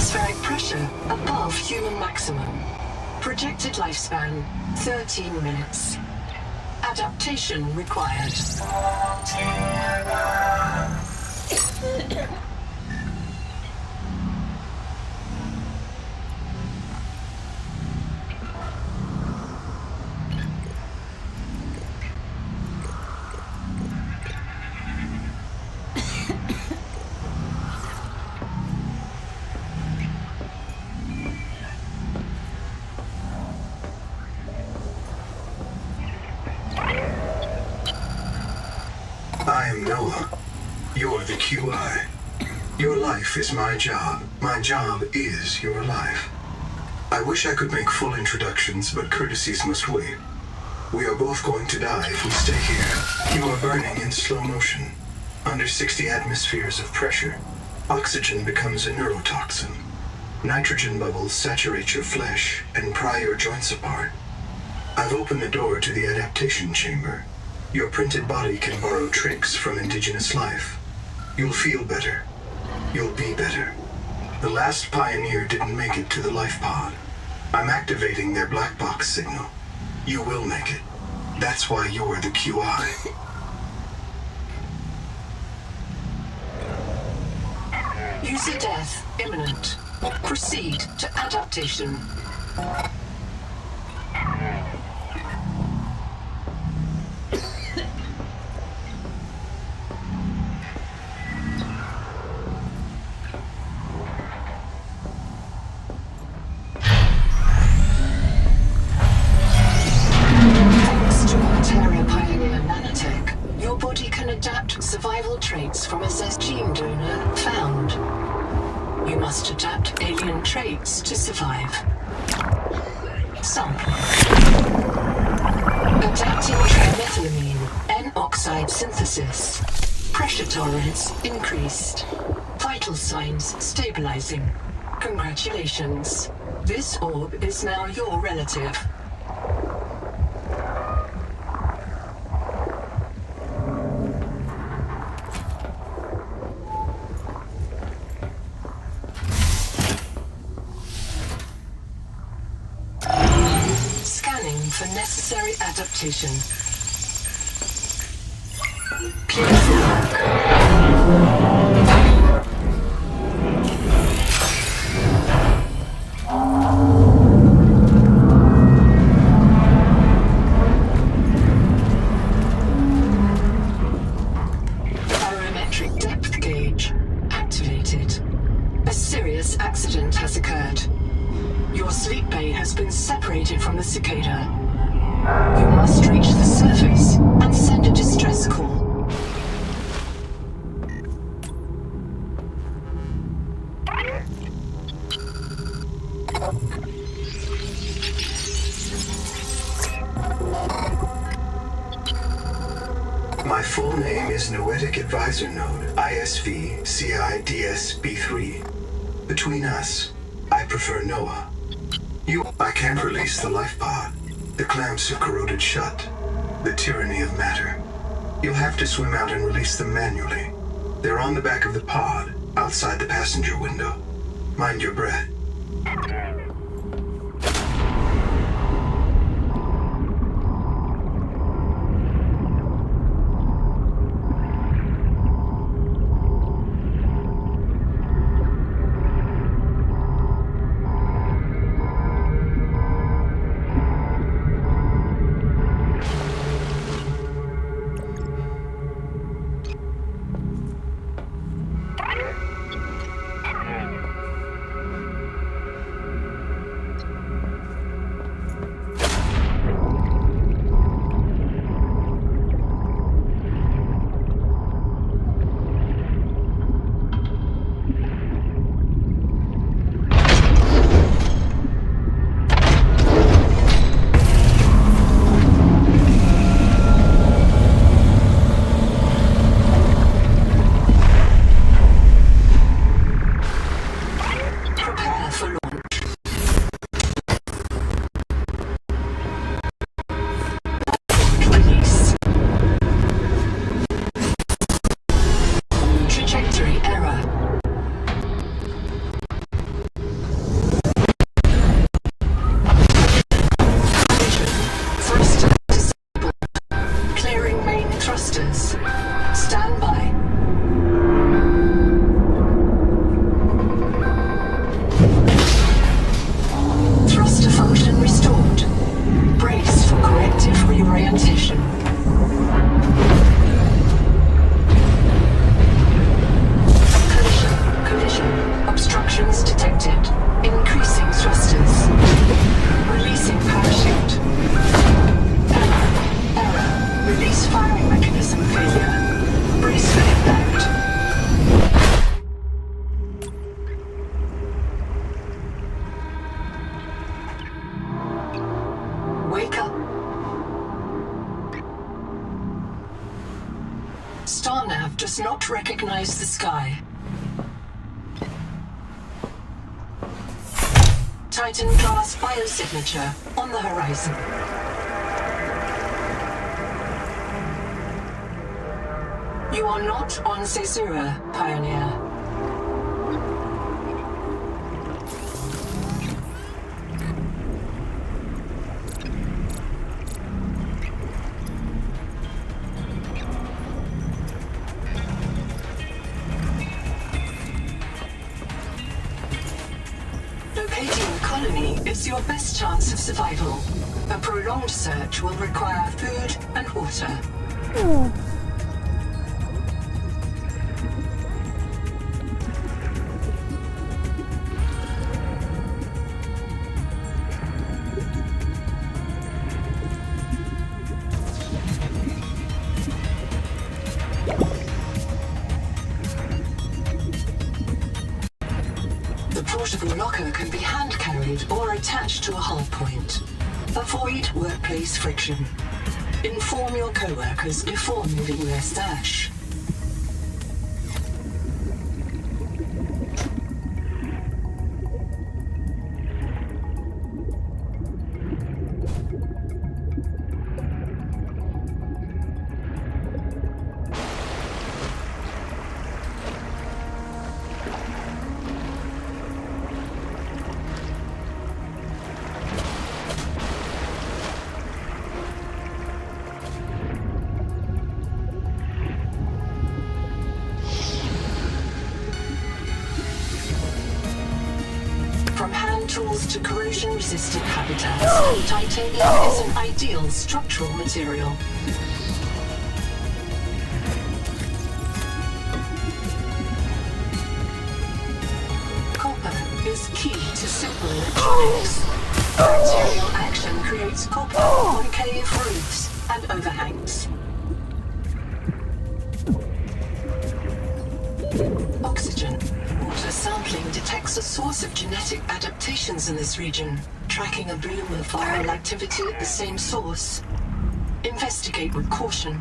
Atmospheric pressure above human maximum. Projected lifespan 13 minutes. Adaptation required. I am Noah. You're the QI. Your life is my job. My job is your life. I wish I could make full introductions, but courtesies must wait. We are both going to die if we stay here. You are burning in slow motion. Under 60 atmospheres of pressure, oxygen becomes a neurotoxin. Nitrogen bubbles saturate your flesh and pry your joints apart. I've opened the door to the adaptation chamber. Your printed body can borrow tricks from indigenous life. You'll feel better. You'll be better. The last pioneer didn't make it to the life pod. I'm activating their black box signal. You will make it. That's why you're the QI. User death imminent. Proceed to adaptation. Survival traits from assessed gene donor found. You must adapt alien traits to survive. Sample. Adapting trimethylamine, N-oxide synthesis. Pressure tolerance increased. Vital signs stabilizing. Congratulations. This orb is now your relative. For necessary adaptation. Clear for work. Barometric depth gauge activated. A serious accident has occurred. Your sleep bay has been separated from the cicada. You must reach the surface and send a distress call. My full name is Noetic Advisor Node, ISV CIDSB3. Between us, I prefer Noah. I can't release the life pod. The clamps have corroded shut. The tyranny of matter. You'll have to swim out and release them manually. They're on the back of the pod, outside the passenger window. Mind your breath. does not recognize the sky. Titan class biosignature on the horizon. You are not on Caesura, Pioneer. Locating the colony is your best chance of survival. A prolonged search will require food and water. The portable locker can be hand-carried or attached to a hull point. Avoid workplace friction. Inform your co-workers before moving their stash. From hand tools to corrosion-resistant habitats, titanium is an ideal structural material. Copper is key to simple electronics. Bacterial action creates copper on cave roofs and overhangs. Oxygen. Water sampling detects a source of genetic adaptations in this region, tracking a bloom of viral activity at the same source. Investigate with caution.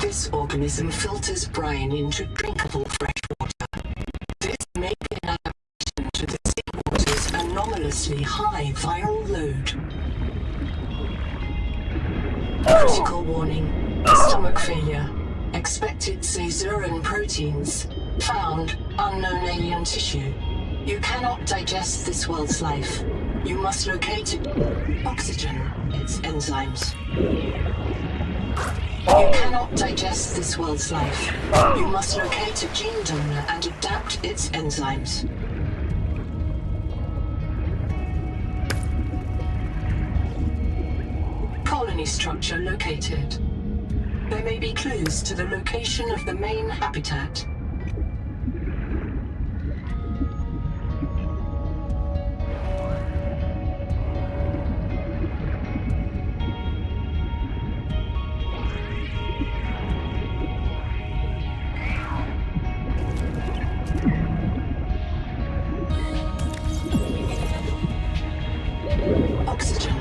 This organism filters brine into drinkable fresh water. This may be an adaptation to the seawater's anomalously high viral load. Critical warning. Stomach failure. Expected Caesuran proteins. Found unknown alien tissue. You cannot digest this world's life. You must locate it. Oxygen. Its enzymes. You cannot digest this world's life. You must locate a gene donor and adapt its enzymes. Colony structure located. There may be clues to the location of the main habitat. Oxygen.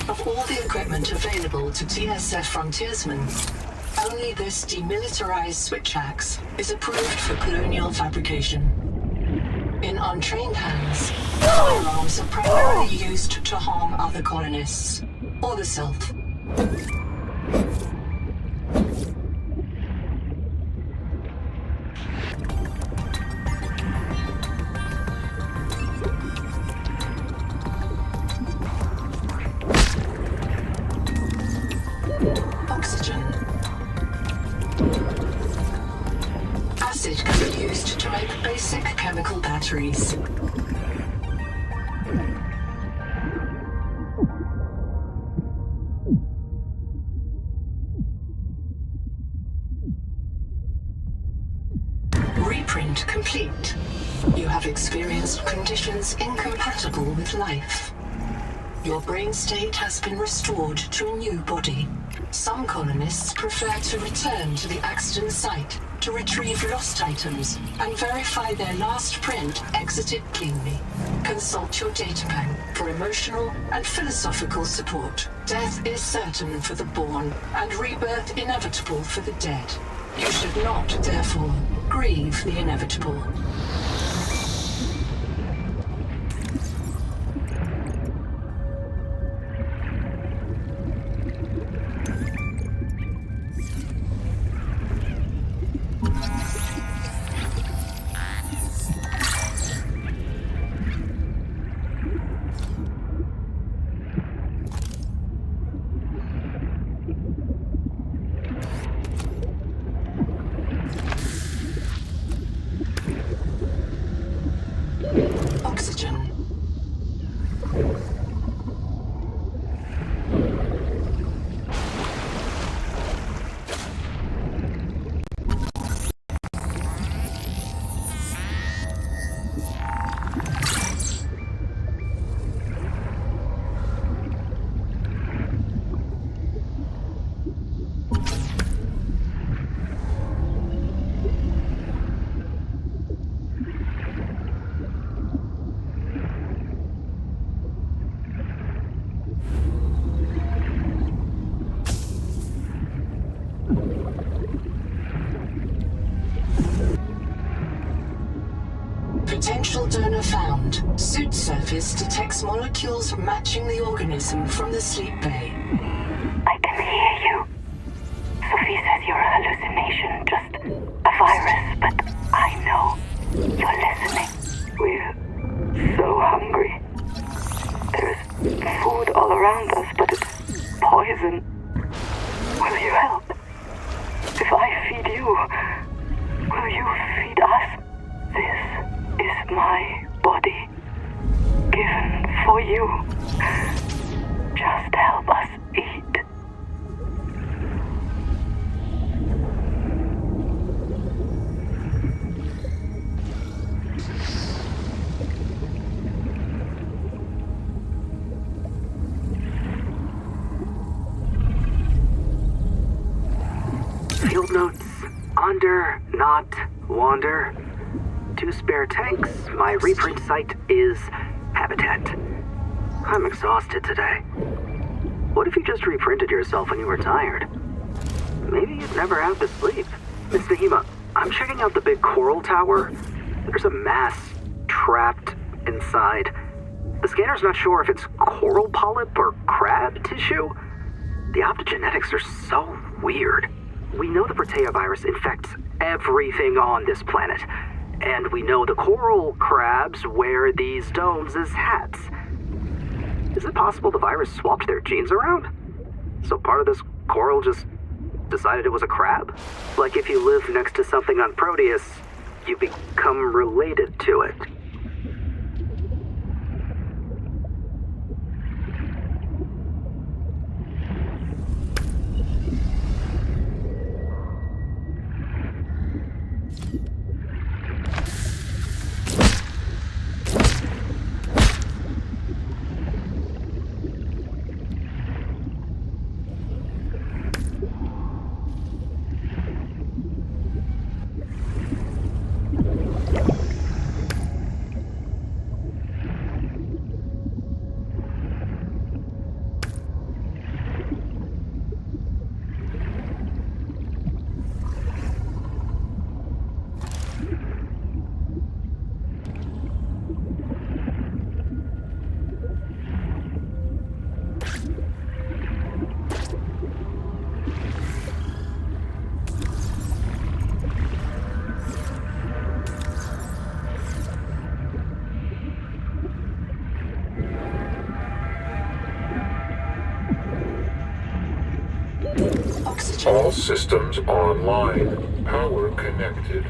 Of all the equipment available to TSF frontiersmen, only this demilitarized switch axe is approved for colonial fabrication. In untrained hands, firearms are primarily used to harm other colonists, or the self. Oxygen. Acid can be used to make basic chemical batteries. Reprint complete. You have experienced conditions incompatible with life. Your brain state has been restored to a new body. Some colonists prefer to return to the accident site to retrieve lost items and verify their last print exited cleanly. Consult your databank for emotional and philosophical support. Death is certain for the born and rebirth inevitable for the dead. You should not, therefore, grieve the inevitable. Oxygen. Potential donor found. Suit surface detects molecules matching the organism from the sleep bay. I can hear you. Sophie says you're a hallucination, just a virus, but I know you're listening. We're so hungry. There's food all around us, but it's poison. Will you help? If I feed you, will you feed us? This is my body, given for you. Just help us eat. Field notes: Onder, not wander. 2 spare tanks. My reprint site is habitat. I'm exhausted today. What if you just reprinted yourself when you were tired? Maybe you'd never have to sleep. Miss Nahima, I'm checking out the big coral tower. There's a mass trapped inside. The scanner's not sure if it's coral polyp or crab tissue. The optogenetics are so weird. We know the Protea virus infects everything on this planet. And we know the coral crabs wear these domes as hats. Is it possible the virus swapped their genes around? So part of this coral just decided it was a crab? Like if you live next to something on Proteus, you become related to it. Oxygen. All systems online. Power connected.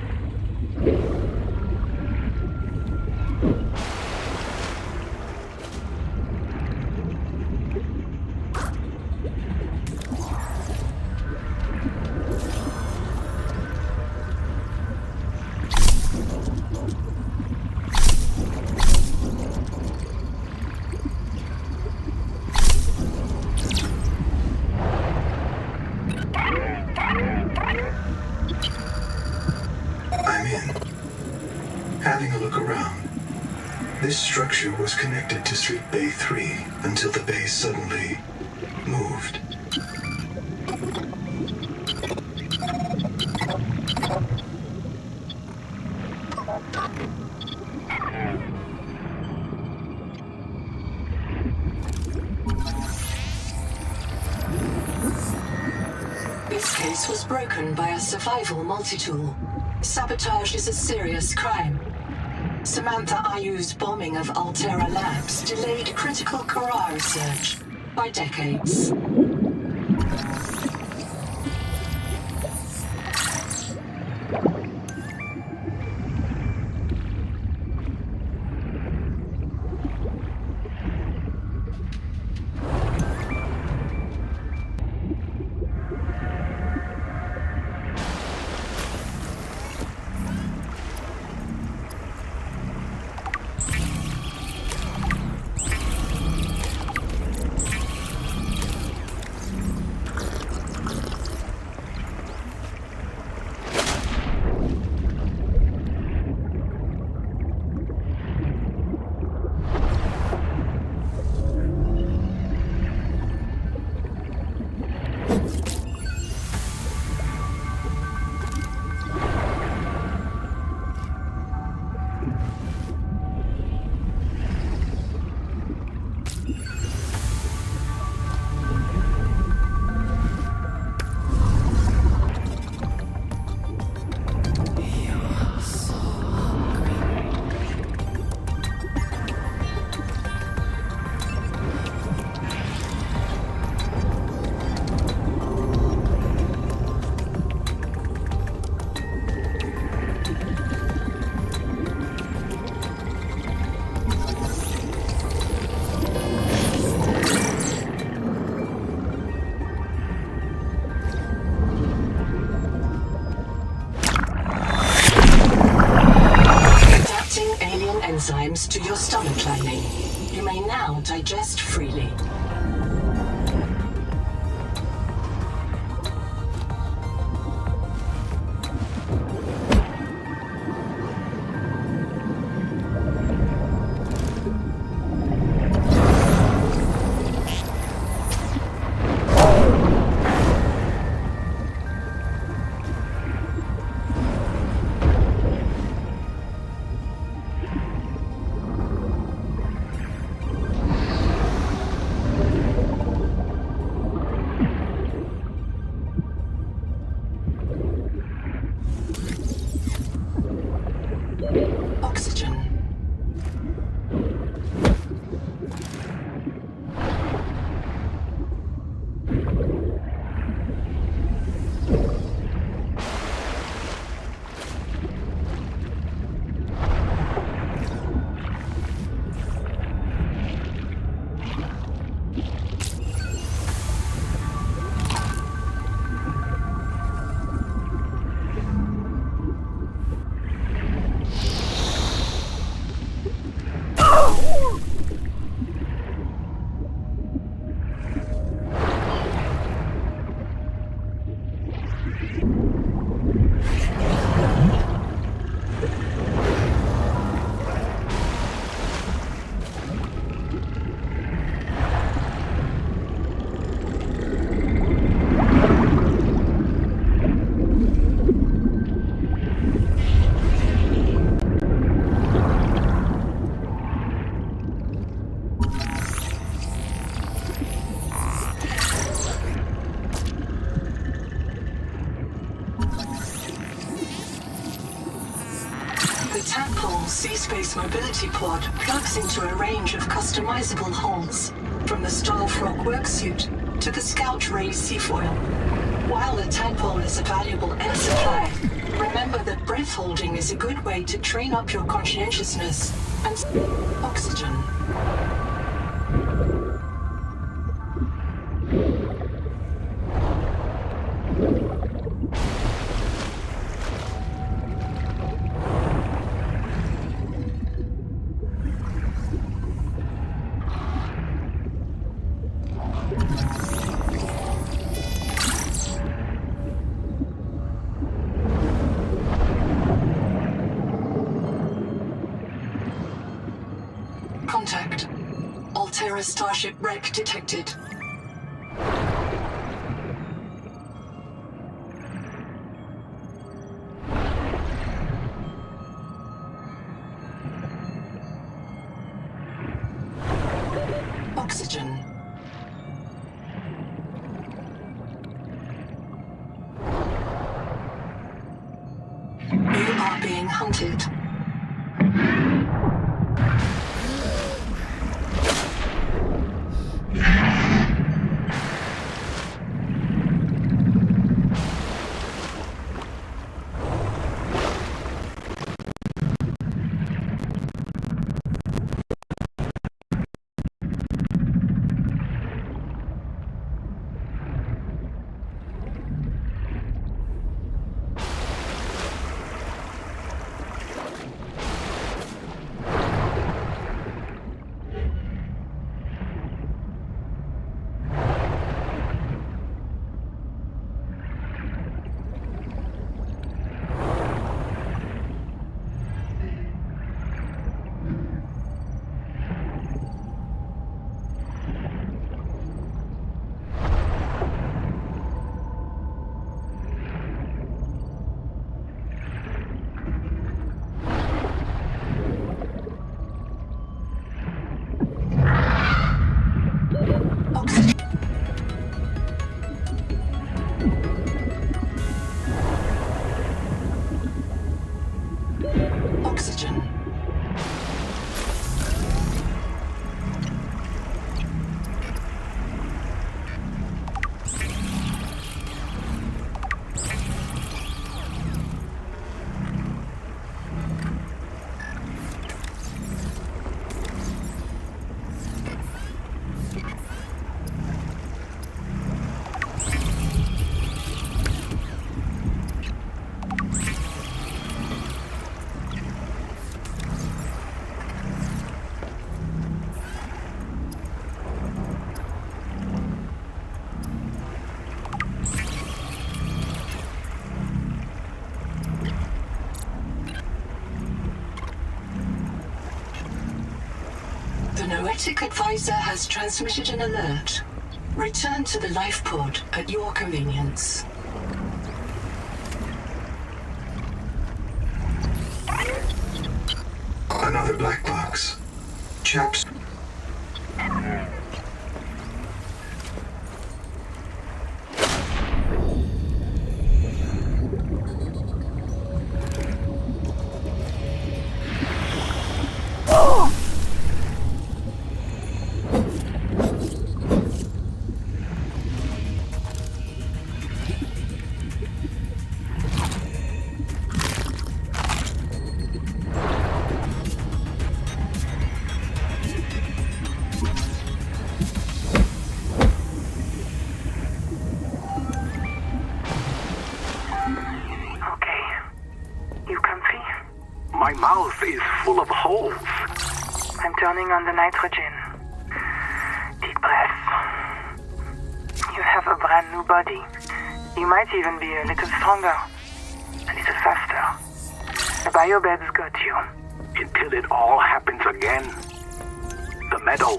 I'm in. Having a look around. This structure was connected to Sleep Bay 3 until the bay suddenly moved. This case was broken by a survival multi-tool. Sabotage is a serious crime. Samantha Ayu's bombing of Altera Labs delayed critical Quora research by decades. Enzymes to your stomach lining. You may now digest freely. Oxygen. The Tadpole Sea-Space Mobility Pod plugs into a range of customizable holes, from the Starfrog worksuit to the Scout Ray Seafoil. While the tadpole is a valuable air supply, remember that breath holding is a good way to train up your conscientiousness and oxygen. Contact. Altera Starship wreck detected. Oxygen. You are being hunted. Oxygen. The Noetic Advisor has transmitted an alert. Return to the life pod at your convenience. Another black box. Chaps. My mouth is full of holes. I'm turning on the nitrogen. Deep breath. You have a brand new body. You might even be a little stronger. A little faster. The biobeds got you. Until it all happens again. The meadow.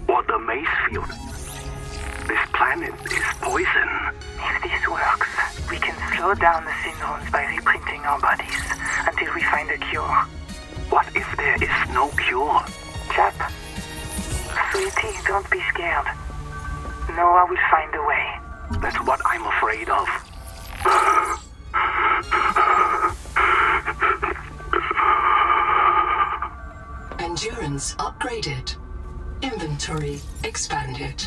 Or the maze field. This planet is poison. If this works, we can slow down the syndromes by reprinting our bodies until we find a cure. What if there is no cure? Chap, sweetie, don't be scared. Noah will find a way. That's what I'm afraid of. Endurance upgraded. Inventory expanded.